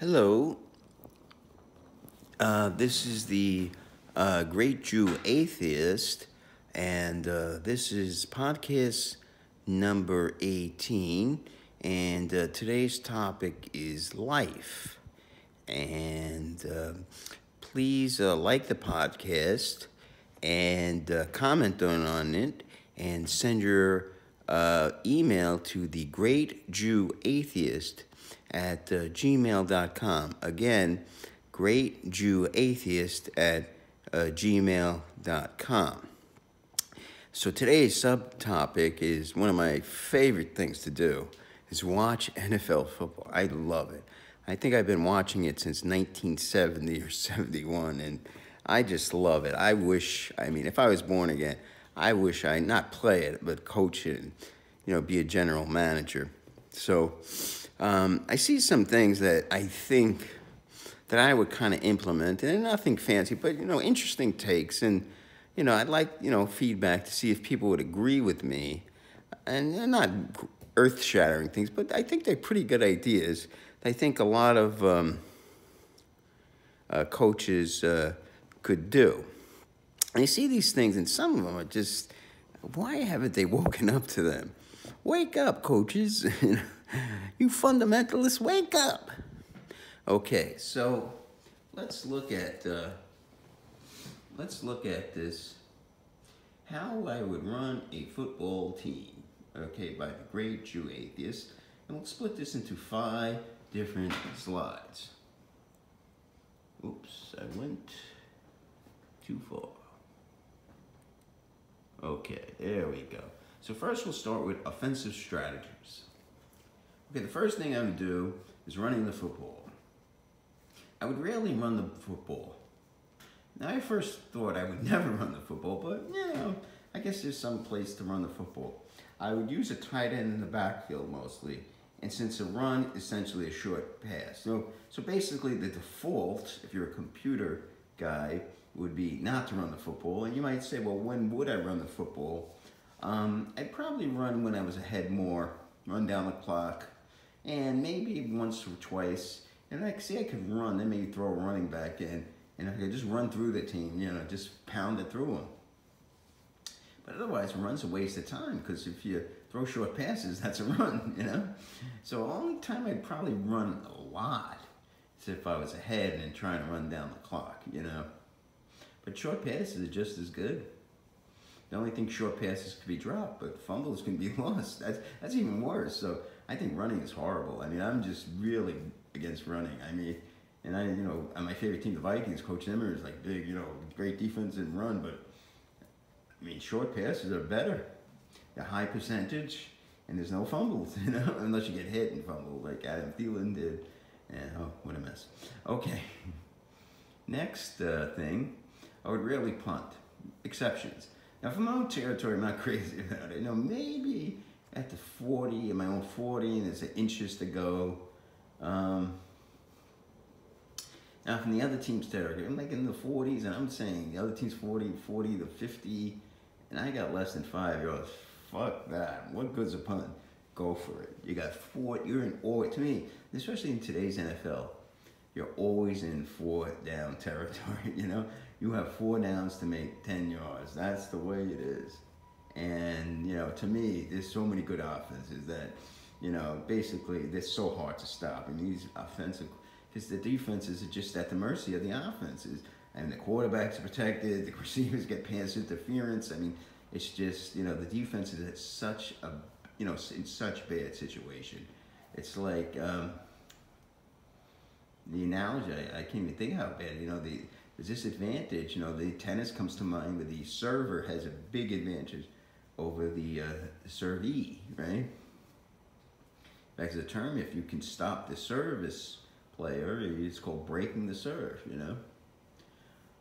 Hello, this is the Great Jew Atheist, and this is podcast number 18. And today's topic is life. And please like the podcast and comment on it and send your email to the Great Jew Atheist at gmail.com. Again, Great Jew Atheist at gmail.com. So today's subtopic is one of my favorite things to do is watch NFL football. I love it. I think I've been watching it since 1970 or 71, and I just love it. If I was born again, I wish I not play it, but coach it and, be a general manager. So I see some things that I think that I would kind of implement, and nothing fancy, but, interesting takes. And, I'd like, feedback to see if people would agree with me. And they're not earth-shattering things, but I think they're pretty good ideas. I think a lot of coaches could do. And you see these things, and some of them are just, why haven't they woken up to them? Wake up, coaches. You fundamentalists, wake up. Okay, so let's look at this. How I would run a football team, okay, by the Great Jew Atheist. And we'll split this into 5 different slides. Oops, I went too far. Okay, there we go. So first we'll start with offensive strategies. Okay, the first thing I would do is running the football. I would rarely run the football. Now, I first thought I would never run the football, but, I guess there's some place to run the football. I would use a tight end in the backfield mostly, and since a run is essentially a short pass. So basically the default, if you're a computer guy, would be not to run the football. And you might say, well, when would I run the football? I'd probably run when I was ahead more, run down the clock, and maybe once or twice. And I could run, then maybe throw a running back in, and I could just run through the team, just pound it through them. But otherwise, a run's a waste of time, because if you throw short passes, that's a run, So the only time I'd probably run a lot is if I was ahead and trying to run down the clock, But short passes are just as good. The only thing short passes could be dropped, but fumbles can be lost. That's even worse. So I think running is horrible. I'm just really against running. On my favorite team, the Vikings, Coach Zimmer is like big, great defense and run, but short passes are better. They're high percentage, and there's no fumbles, unless you get hit and fumble like Adam Thielen did. And oh, what a mess. Okay. Next thing, I would rarely punt. Exceptions. Now, for my own territory, I'm not crazy about it. Maybe at the 40, in my own 40, and there's inches to go. Now, from the other team's territory, I'm like in the 40s, and I'm saying the other team's 40 to 50, and I got less than 5 yards. Fuck that. What good's a punt? Go for it. You got 4, you're in all, to me, especially in today's NFL, you're always in 4 down territory, You have 4 downs to make 10 yards. That's the way it is. And, to me, there's so many good offenses that, basically they're so hard to stop. These offensive, because the defenses are just at the mercy of the offenses. And the quarterbacks are protected, the receivers get pass interference. It's just, the defense is at such a, in such bad situation. It's like, the analogy, I can't even think how bad, the disadvantage, the tennis comes to mind where the server has a big advantage over the servee, right? Back to the term, if you can stop the service player, it's called breaking the serve,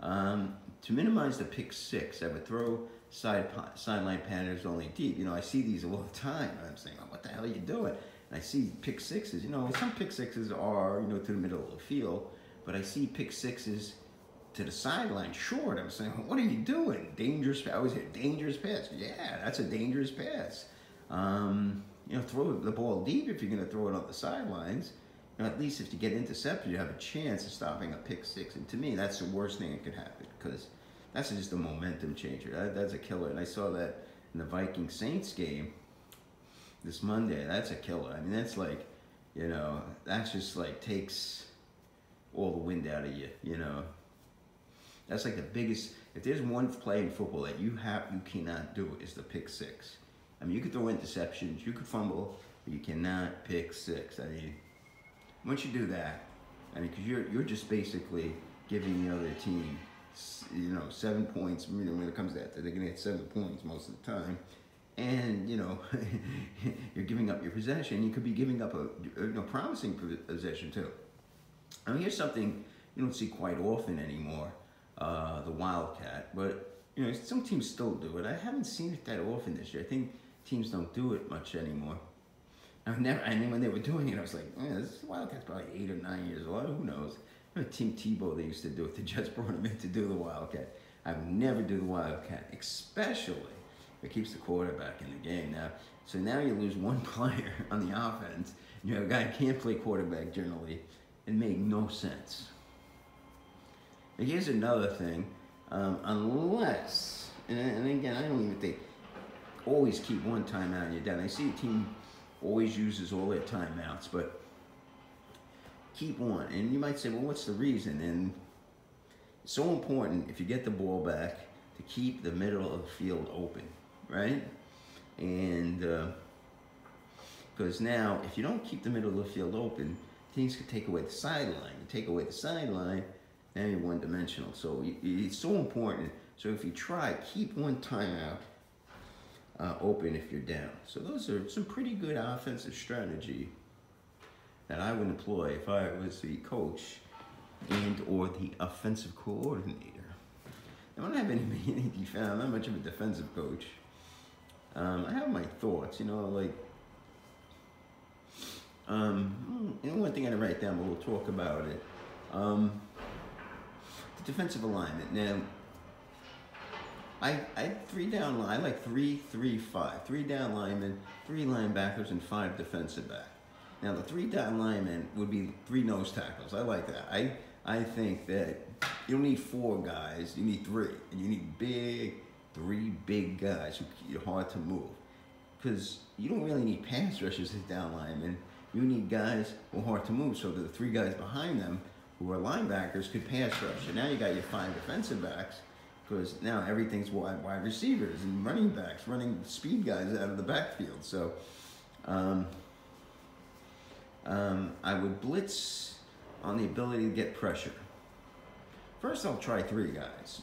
To minimize the pick six, I would throw sideline patterns only deep. I see these all the time. I'm saying, oh, what the hell are you doing? And I see pick sixes. Some pick sixes are, to the middle of the field, but I see pick sixes to the sideline short. I'm saying, what are you doing? Dangerous. I always hear dangerous pass. Yeah, that's a dangerous pass. Throw the ball deep if you're going to throw it on the sidelines. at least if you get intercepted, you have a chance of stopping a pick six. And to me, that's the worst thing that could happen because that's just a momentum changer. That's a killer. And I saw that in the Vikings Saints game this Monday. That's a killer. I mean, that's like, that's just like takes all the wind out of you, That's like the biggest, if there's one play in football that you cannot do is the pick six. I mean, you could throw interceptions, you could fumble, but you cannot pick six. I mean, once you do that, because you're just basically giving the other team, 7 points. When it comes to that, they're going to get 7 points most of the time, and you're giving up your possession. You could be giving up a promising possession too. I mean, here's something you don't see quite often anymore: the Wildcat. But some teams still do it. I haven't seen it that often this year. I think teams don't do it much anymore. I mean, when they were doing it, I was like, this Wildcat's probably 8 or 9 years old. Who knows? Tim Tebow, they used to do it. The Jets brought him in to do the Wildcat. I would never do the Wildcat, especially if it keeps the quarterback in the game. So now you lose one player on the offense. You have a guy who can't play quarterback generally. It made no sense. And here's another thing. Unless, and again, I don't even think, always keep one timeout and you're done. I see a team always uses all their timeouts, but keep one. And you might say, well, what's the reason? And it's so important if you get the ball back to keep the middle of the field open, right? And because now, if you don't keep the middle of the field open, teams could take away the sideline. You take away the sideline, now you're one-dimensional. So it's so important. So if you try, keep one timeout open if you're down. So those are some pretty good offensive strategy that I would employ if I was the coach and or the offensive coordinator. I don't have any defense. I'm not much of a defensive coach. I have my thoughts, one thing I didn't write down, but we'll talk about it. The defensive alignment. Now, I three down line. I like 3-3-5. 3 down linemen, 3 linebackers, and 5 defensive back. Now the 3 down linemen would be 3 nose tackles. I like that. I think that you don't need 4 guys. You need 3, and you need 3 big guys who are hard to move. Because you don't really need pass rushers as down linemen. You need guys who are hard to move, so that the 3 guys behind them who are linebackers could pass rush. And now you got your 5 defensive backs. Because now everything's wide receivers and running backs, running speed guys out of the backfield. So I would blitz on the ability to get pressure. First, I'll try 3 guys.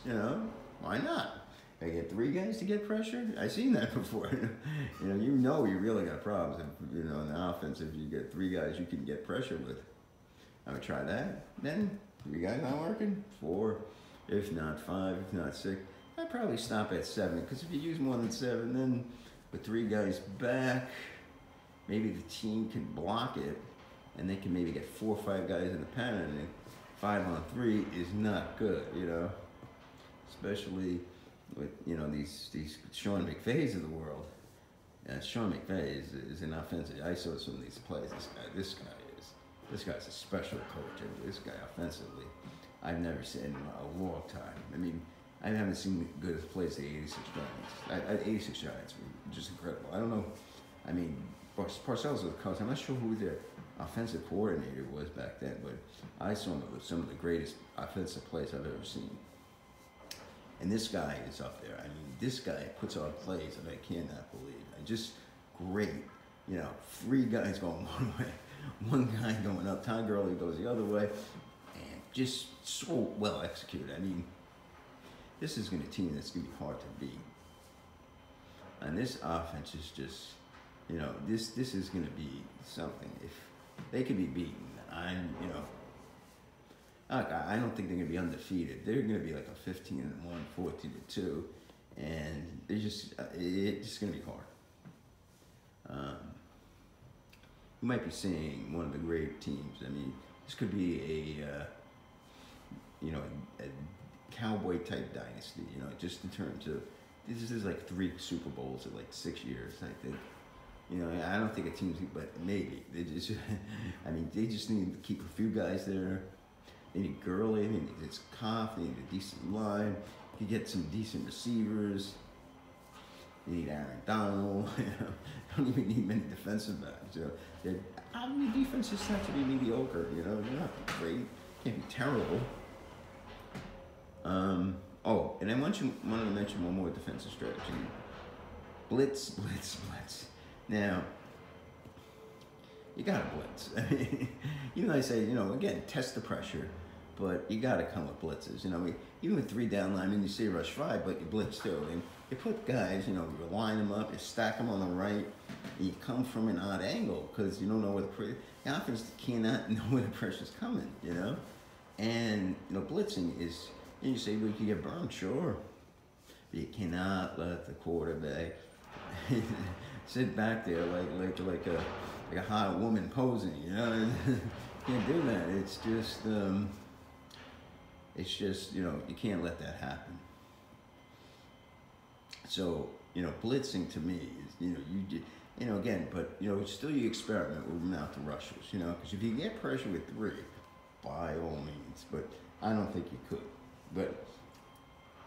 Why not? I get 3 guys to get pressure. I've seen that before. You really got problems. In the offense, if you get 3 guys you can get pressure with. I would try that. Then 3 guys not working. 4. If not 5, if not 6, I'd probably stop at 7. Because if you use more than 7, then with 3 guys back, maybe the team can block it, and they can maybe get 4 or 5 guys in the pen, and 5 on 3 is not good, Especially with these Sean McVays of the world. Sean McVay is an offensive. I saw some of these plays. This guy's a special coach. This guy offensively, I've never seen in a long time. I mean, I haven't seen good plays the 86 Giants. 86 Giants were just incredible. I don't know. I mean, Parcells was the coach. I'm not sure who their offensive coordinator was back then, but I saw him with some of the greatest offensive plays I've ever seen. And this guy is up there. I mean, this guy puts on plays that I cannot believe. Just great. 3 guys going one way, 1 guy going up. Todd Gurley goes the other way. Just so well executed. I mean, this is going to be a team that's going to be hard to beat. And this offense is just, this is going to be something. If they can be beaten, I don't think they're going to be undefeated. They're going to be like a 15-1, 14-2, and it's just going to be hard. You might be seeing one of the great teams. I mean, this could be a cowboy type dynasty, just in terms of, this is like 3 Super Bowls in like 6 years, I think. You know, I don't think a team's, but maybe they just. I mean, they just need to keep a few guys there. They need Gurley. They need this Koff. They need a decent line. You get some decent receivers. You need Aaron Donald. You know, don't even need many defensive backs. You know, I mean, defense just have to be mediocre. You know, they're not great. Can't be terrible. Oh, and I wanted to mention one more defensive strategy. Blitz, blitz, blitz. Now, you gotta blitz. I mean, even though I say, you know, again, test the pressure, but you gotta come with blitzes. You know, I mean, even with 3 down linemen, you say rush 5, but you blitz too. And you put guys, you know, you line them up, you stack them on the right, and you come from an odd angle because you don't know where the offense cannot know where the pressure's coming. You know, and you know, blitzing is. You say we can get burned, sure, but you cannot let the quarterback sit back there like a hot woman posing. You know, you can't do that. It's just you know you can't let that happen. So you know, blitzing to me is you know again, but you know still you experiment with mount to rushes. You know, because if you get pressure with 3, by all means, but I don't think you could. But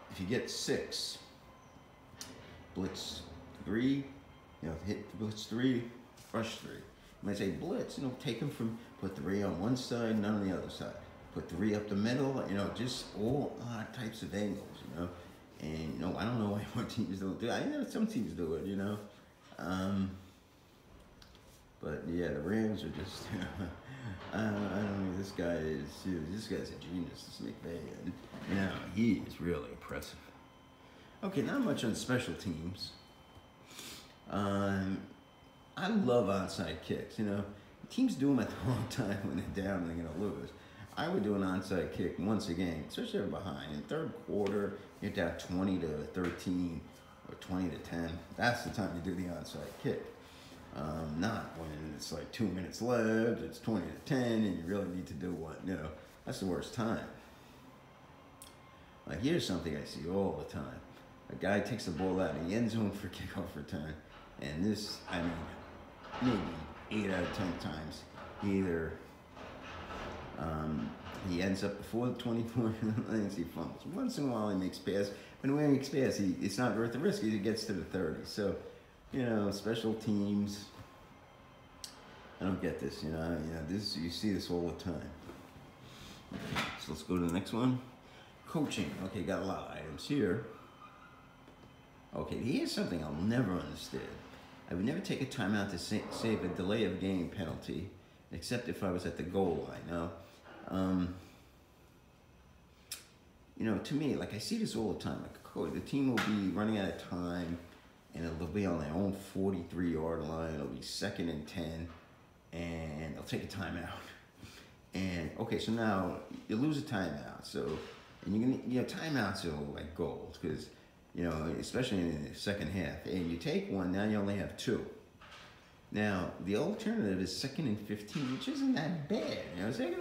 if you get 6, blitz 3, you know, hit blitz 3, rush 3. When I say blitz, you know, take them from, put 3 on one side, none on the other side. Put 3 up the middle, you know, just all odd types of angles, you know. And, you know, I don't know why what teams don't do it. I know some teams do it, you know. But yeah, the Rams are just, I don't know, this guy's a genius, this McVay. And, you know, he is really impressive. Okay, not much on special teams. I love onside kicks, you know. Teams do them at the wrong time when they're down and they're going to lose. I would do an onside kick once a game, especially if they're behind. In third quarter, you're down 20 to 13 or 20 to 10. That's the time you do the onside kick. Not when it's like 2 minutes left, it's 20 to 10, and you really need to do one. You know, that's the worst time. Like here's something I see all the time: a guy takes the ball out of the end zone for kickoff return, and this, I mean, maybe 8 out of 10 times, either he ends up before the 24 lanes, he fumbles. Once in a while he makes pass, but when he makes pass, it's not worth the risk. He gets to the 30. So. You know, special teams. I don't get this. You know, this you see this all the time. Okay, so let's go to the next one. Coaching. Okay, got a lot of items here. Okay, here's something I'll never understand. I would never take a timeout to save a delay of game penalty, except if I was at the goal line. Now, you know, to me, like I see this all the time. Like the team will be running out of time. And it'll be on their own 43-yard line. It'll be 2nd and 10, and they'll take a timeout. And okay, so now you lose a timeout. So, and timeouts are like gold because, you know, especially in the second half. And you take one, now you only have 2. Now the alternative is 2nd and 15, which isn't that bad. You know, it's not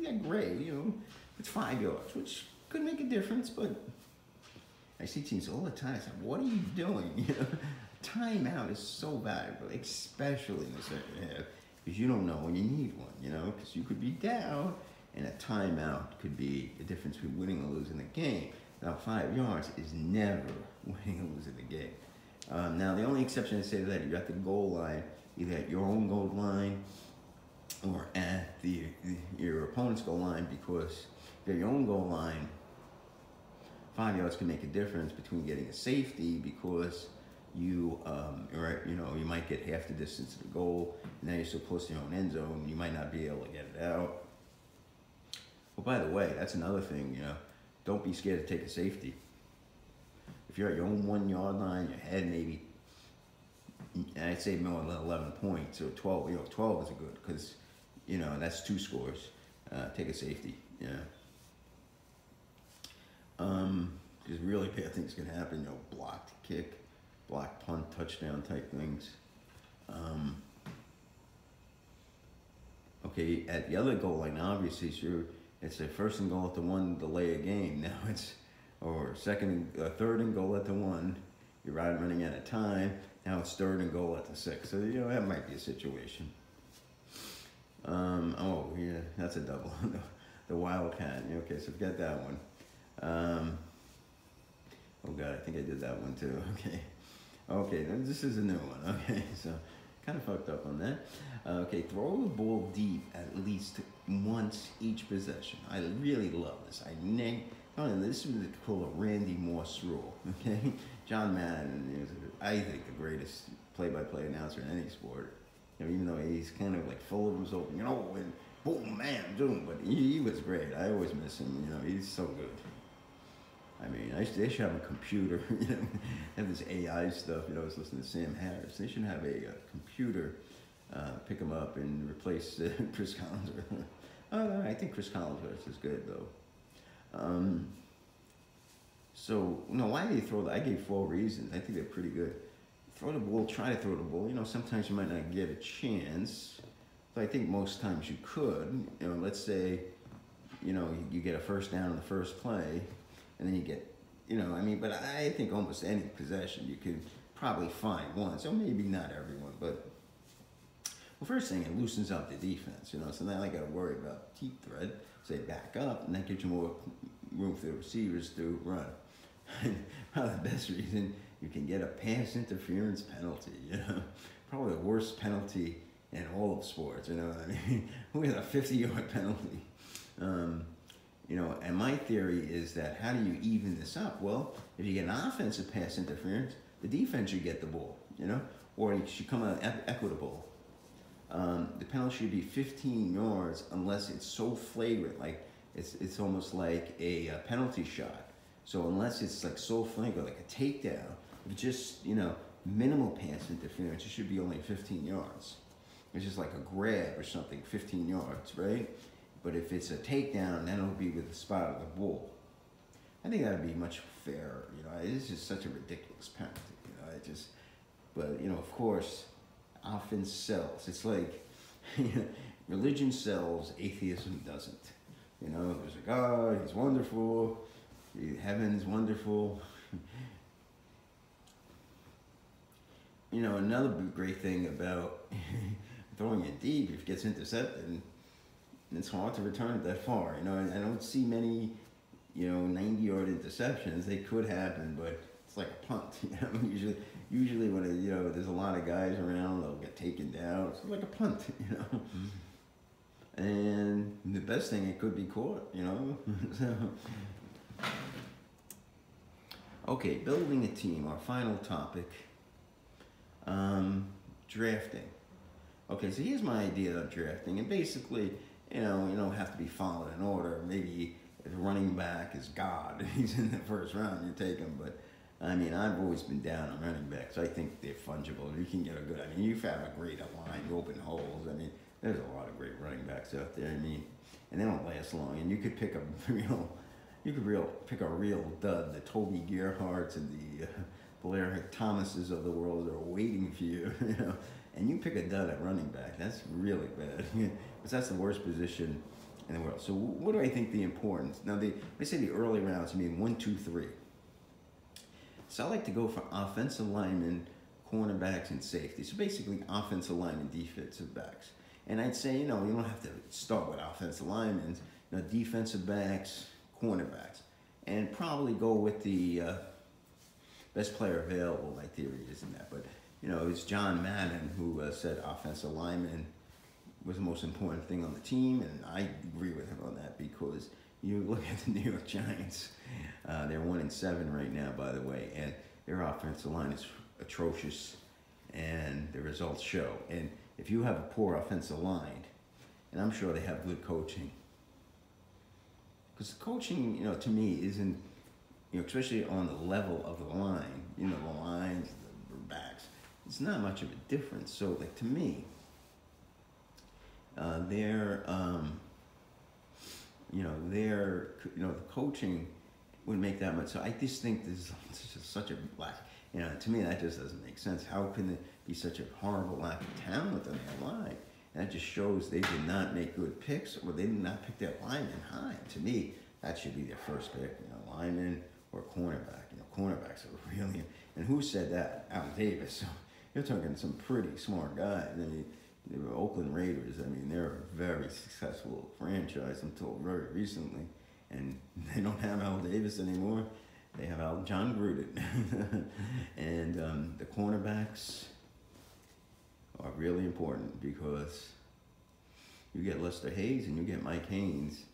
that great. You know, it's 5 yards, which could make a difference, but. I see teams all the time. It's like, what are you doing? You know, timeout is so valuable, especially in the second half, because you don't know when you need one. You know, because you could be down, and a timeout could be the difference between winning or losing the game. Now, 5 yards is never winning or losing the game. Now, the only exception to say that you're at the goal line, either at your own goal line or at your opponent's goal line, because at your own goal line. 5 yards can make a difference between getting a safety because you might get half the distance to the goal, and now you're so close to your own end zone, you might not be able to get it out. Well, by the way, that's another thing, you know, don't be scared to take a safety. If you're at your own 1 yard line, your head maybe, and I'd say more than 11 points, or 12, you know, 12 is a good, because, you know, that's 2 scores. Take a safety, yeah. Because really bad things can happen, you know, blocked kick, blocked punt, touchdown type things. Okay, at the other goal line, obviously, sure, it's a 1st and goal at the 1, delay a game. Now it's, or 3rd and goal at the 1, you're running out of time. Now it's 3rd and goal at the 6. So, that might be a situation. Oh, yeah, that's a double. The Wildcat. Okay, so forget that one. Oh, God, I think I did that one too. Okay, then this is a new one. Okay, so kind of fucked up on that. Okay, throw the ball deep at least once each possession. I really love this. This was called a Randy Moss rule. Okay, John Madden is, I think, the greatest play-by-play announcer in any sport. Even though he's kind of like full of himself, and boom, man, boom. But he was great. I always miss him. He's so good. I mean, they should have a computer. Have this AI stuff. I was listening to Sam Harris. They should have a computer pick him up and replace Chris Collinsworth. I think Chris Collinsworth is good though. So, why do you throw that? I gave 4 reasons. I think they're pretty good. Throw the ball, try to throw the ball. Sometimes you might not get a chance, but I think most times you could. Let's say, you get a first down in the first play, and then you get, but I think almost any possession you could probably find one. So maybe not everyone, but, well, first thing, it loosens up the defense, so now I got to worry about deep threat. Say back up, and that gives you more room for the receivers to run. Probably the best reason, you can get a pass interference penalty, probably the worst penalty in all of sports, who has a 50-yard penalty? And my theory is that how do you even this up? Well, if you get an offensive pass interference, the defense should get the ball, or it should come out equitable. The penalty should be 15 yards unless it's so flagrant, like it's almost like a penalty shot. So unless it's like so flagrant, like a takedown, if it's just, minimal pass interference, it should be only 15 yards. It's just like a grab or something, 15 yards, right? But if it's a takedown, then it'll be with the spot of the ball. I think that would be much fairer. It's just such a ridiculous penalty. But of course, offense sells. It's like religion sells, atheism doesn't. There's a God, he's wonderful, heaven's wonderful. Another great thing about throwing it deep, if it gets intercepted, it's hard to return it that far. I don't see many, 90-yard interceptions. They could happen, but it's like a punt. Usually when there's a lot of guys around, they'll get taken down. It's like a punt. And the best thing, it could be caught. So, okay, building a team. Our final topic. Drafting. Okay, so here's my idea of drafting, and basically, you don't have to be followed in order. Maybe if a running back is God, he's in the first round, you take him. But I've always been down on running backs. I think they're fungible. You can get a good. You have a great line, you open holes. There's a lot of great running backs out there. And they don't last long. And you could pick pick a real dud. The Toby Gerhardts and the Blair Thomases of the world are waiting for you. And you pick a dud at running back. That's really bad. Because that's the worst position in the world. So what do I think the importance? Now, they say the early rounds, 1, 2, 3. So I like to go for offensive linemen, cornerbacks, and safety. So basically offensive linemen, defensive backs. And I'd say, you don't have to start with offensive linemen, defensive backs, cornerbacks. And probably go with the best player available, my theory is in that. But, it's John Madden who said offensive lineman was the most important thing on the team, and I agree with him on that because you look at the New York Giants. They're 1-7 right now, by the way, and their offensive line is atrocious, and the results show. And if you have a poor offensive line, and I'm sure they have good coaching, because coaching, to me, isn't, especially on the level of the line, the lines, the backs, it's not much of a difference. So, to me, the coaching would make that much. So I just think this is such a lack. To me, that just doesn't make sense. How can there be such a horrible lack of talent on their line? And that just shows they did not make good picks, or they did not pick their lineman high. To me, that should be their first pick, lineman or cornerback. Cornerbacks are really. And who said that? Al Davis. So you're talking some pretty smart guys. I mean, they were Oakland Raiders. I mean, they're a very successful franchise until very recently, and they don't have Al Davis anymore. They have John Gruden, and the cornerbacks are really important because you get Lester Hayes and you get Mike Haynes.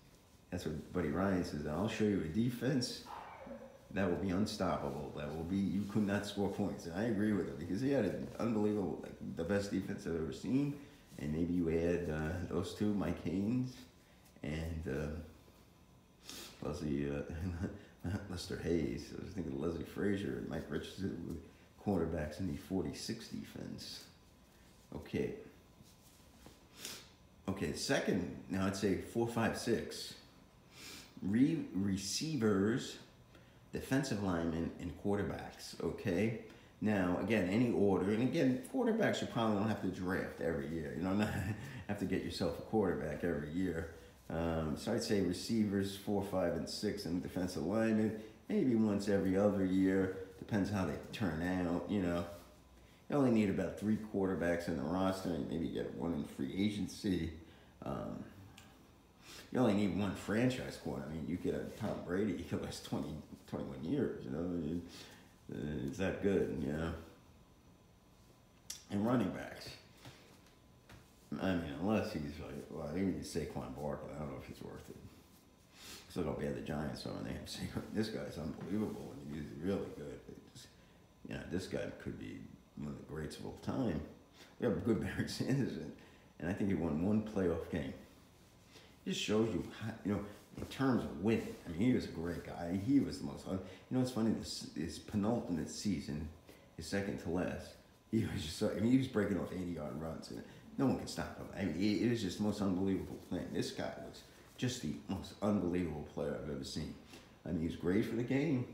That's what Buddy Ryan says. I'll show you a defense that will be unstoppable. That will be, you could not score points. And I agree with him because he had an unbelievable, like the best defense I've ever seen. And maybe you add those two, Mike Haynes and Lester Hayes. I was thinking of Leslie Frazier and Mike Richardson, quarterbacks in the 46 defense. Okay. Okay, second, now I'd say 4, 5, 6. Receivers, defensive linemen, and quarterbacks, okay? Now, again, any order, and again, quarterbacks you probably don't have to draft every year. You don't have to get yourself a quarterback every year. So I'd say receivers 4, 5, and 6, and defensive linemen, maybe once every other year. Depends how they turn out, you know. You only need about 3 quarterbacks in the roster, and maybe get one in free agency. You only need 1 franchise quarter. I mean, you get a Tom Brady, he lasts 21 years, you know. It's that good, you know. And running backs. I mean, unless he's like, well, even Saquon Barkley, I don't know if he's worth it. So look how bad the Giants are, and they have Saquon. This guy's unbelievable, and he's really good. Just, you know, this guy could be one of the greats of all time. We have a good Barry Sanders, and I think he won 1 playoff game. It just shows you, how, you know, in terms of winning. I mean, he was a great guy. He was the most. You know, it's funny. His penultimate season, his second to last, he was just. I mean, he was breaking off 80-yard runs, and no one could stop him. I mean, it was just the most unbelievable thing. This guy was just the most unbelievable player I've ever seen. I mean, he's great for the game,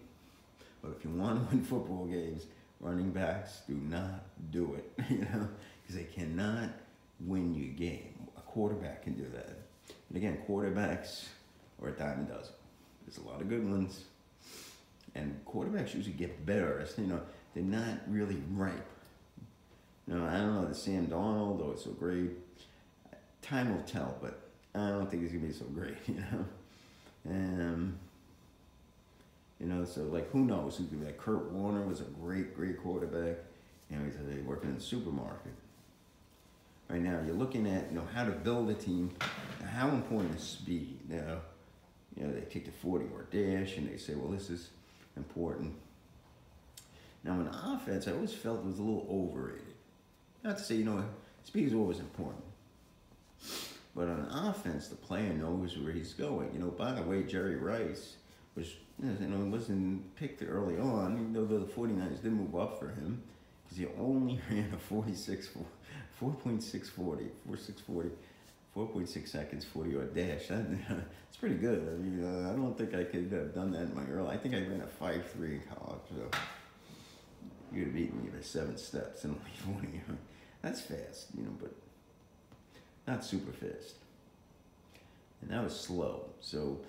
but if you want to win football games, running backs do not do it. You know, because they cannot win you a game. A quarterback can do that. And again, quarterbacks are a dime a dozen. There's a lot of good ones. And quarterbacks usually get better as, you know, they're not really ripe. You know, I don't know that Sam Darnold, though it's so great, time will tell, but I don't think he's going to be so great, you know. And, you know, so like who knows who's going to be like Kurt Warner was a great quarterback. You know, he's working in the supermarket. Right now, you're looking at, you know, how to build a team. How important is speed? You know, they take the 40-yard dash and they say, well, this is important. Now, in offense, I always felt it was a little overrated. Not to say, you know, speed is always important. But on offense, the player knows where he's going. You know, by the way, Jerry Rice was, you know, wasn't picked early on, even though the 49ers did move up for him, because he only ran a 4.6 seconds, 40-yard dash. It's pretty good. I mean, I don't think I could have done that in my early. I think I ran a 5.3 in college. So you'd have beaten me by 7 steps in only 40. That's fast, you know, but not super fast. And that was slow. So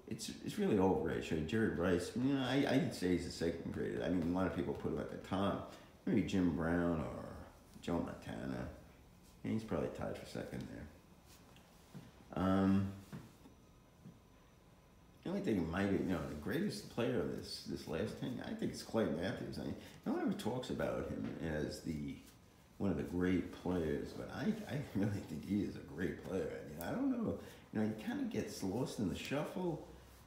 it's really overrated. Jerry Rice, you know, I'd say he's a second grader. I mean, a lot of people put him at the top. Maybe Jim Brown or Joe Montana. And he's probably tied for second there. The only thing might, you know, the greatest player of this last thing, I think it's Clay Matthews. I mean, no one ever talks about him as one of the great players, but I really think he is a great player. I mean, I don't know, you know, he kind of gets lost in the shuffle,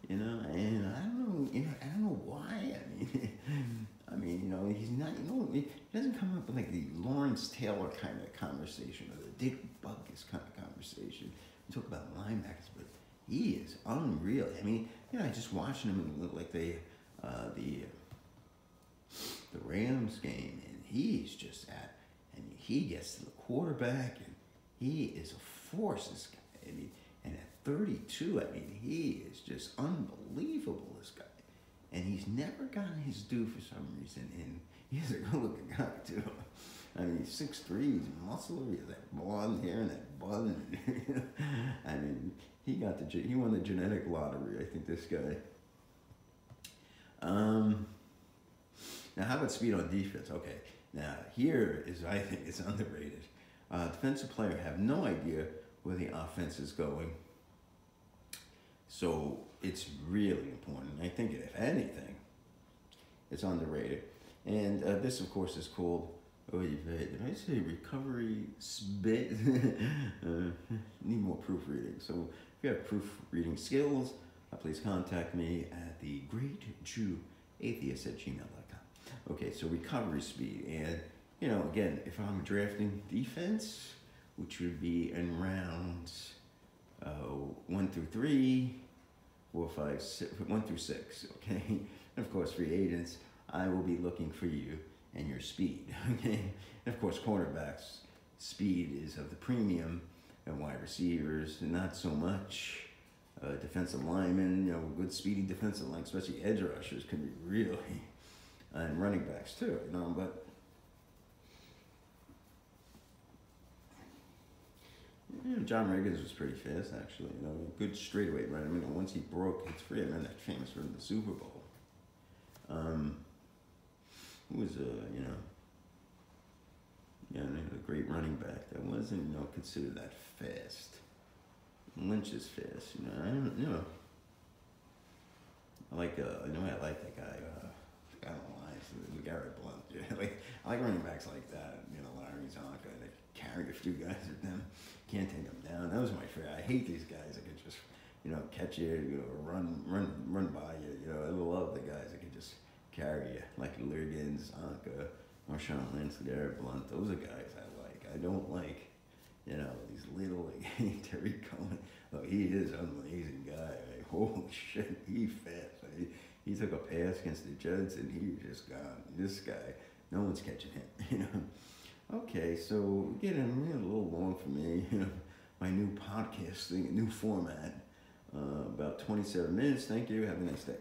you know, and I don't know why. I mean, you know, he's not, you know, he doesn't come up with like the Lawrence Taylor kind of conversation or the Dick Butkus kind of conversation. We talk about linebackers, but he is unreal. I mean, you know, just watching him in like the Rams game, and he's just and he gets to the quarterback, and he is a force. This guy, and at 32, I mean, he is just unbelievable. This guy. And he's never gotten his due for some reason, and he's a good-looking guy, too. I mean, he's 6'3", he's muscular, he has that blonde hair and that bun. I mean, he won the genetic lottery, I think, this guy. Now, how about speed on defense? Okay, Now, here is, I think, it's underrated. Defensive player have no idea where the offense is going. So it's really important. I think, if anything, it's underrated. And this, of course, is called, did I say recovery spit? Need more proofreading. So if you have proofreading skills, please contact me at the Great Jew Atheist at gmail.com. Okay, so recovery speed. And, again, if I'm drafting defense, which would be in rounds 1 through 3, 4, 5, 6, 1 through 6, okay? And of course, free agents, I will be looking for you and your speed, okay? And of course, quarterbacks, speed is of the premium, and wide receivers, not so much. Defensive linemen, good speedy defensive line, especially edge rushers, can be really, and running backs too, but John Riggins was pretty fast, actually. Good straightaway run. Once he broke his free, that famous run in the Super Bowl. Who was a great running back that wasn't, considered that fast. Lynch is fast, I like that guy. I don't know why. It's Garrett Blunt. Yeah, I like running backs like that. Larry Zonka. They carry a few guys at them. Can't take them down. That was my favorite. I hate these guys that could just, catch you, run by you. I love the guys that could just carry you, like Liggins, Zonka, Marshawn Lynch, Garrett Blunt. Those are guys I like. I don't like, these little, Terry Cohen. Oh, he is an amazing guy. Holy shit, he's fast. He took a pass against the Jets and he just gone. This guy, no one's catching him, Okay, so getting a little long for me, my new podcast thing, new format, about 27 minutes. Thank you. Have a nice day.